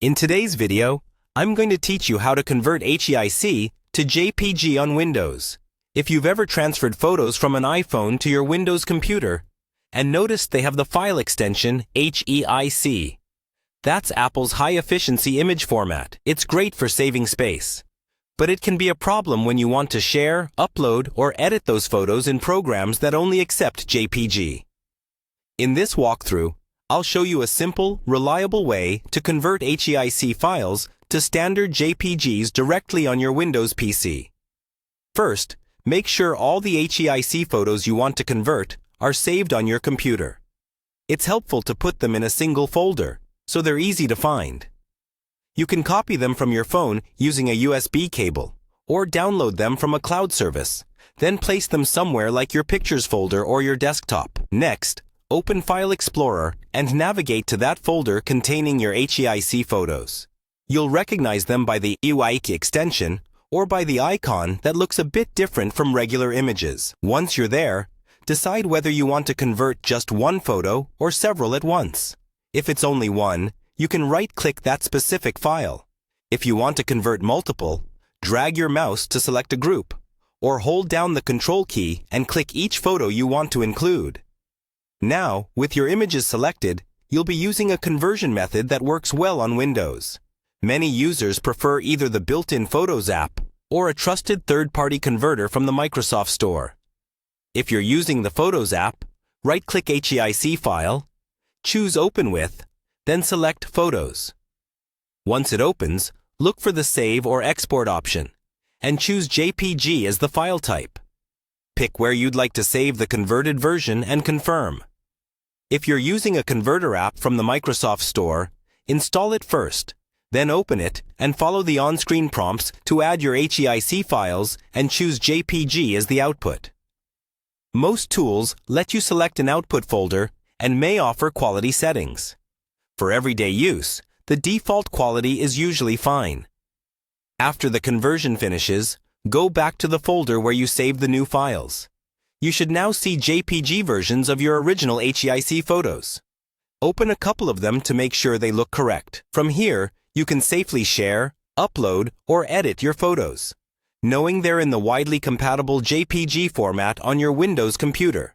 In today's video, I'm going to teach you how to convert HEIC to JPG on Windows. If you've ever transferred photos from an iPhone to your Windows computer and noticed they have the file extension HEIC, that's Apple's high-efficiency image format. It's great for saving space. But it can be a problem when you want to share, upload, or edit those photos in programs that only accept JPG. In this walkthrough, I'll show you a simple, reliable way to convert HEIC files to standard JPGs directly on your Windows PC. First, make sure all the HEIC photos you want to convert are saved on your computer. It's helpful to put them in a single folder, so they're easy to find. You can copy them from your phone using a USB cable, or download them from a cloud service, then place them somewhere like your Pictures folder or your desktop. Next, open File Explorer and navigate to that folder containing your HEIC photos. You'll recognize them by the HEIC extension or by the icon that looks a bit different from regular images. Once you're there, decide whether you want to convert just one photo or several at once. If it's only one, you can right-click that specific file. If you want to convert multiple, drag your mouse to select a group, or hold down the Control key and click each photo you want to include. Now, with your images selected, you'll be using a conversion method that works well on Windows. Many users prefer either the built-in Photos app or a trusted third-party converter from the Microsoft Store. If you're using the Photos app, right-click HEIC file, choose Open With, then select Photos. Once it opens, look for the Save or Export option, and choose JPG as the file type. Pick where you'd like to save the converted version and confirm. If you're using a converter app from the Microsoft Store, install it first, then open it and follow the on-screen prompts to add your HEIC files and choose JPG as the output. Most tools let you select an output folder and may offer quality settings. For everyday use, the default quality is usually fine. After the conversion finishes, go back to the folder where you saved the new files. You should now see JPG versions of your original HEIC photos. Open a couple of them to make sure they look correct. From here, you can safely share, upload, or edit your photos, knowing they're in the widely compatible JPG format on your Windows computer.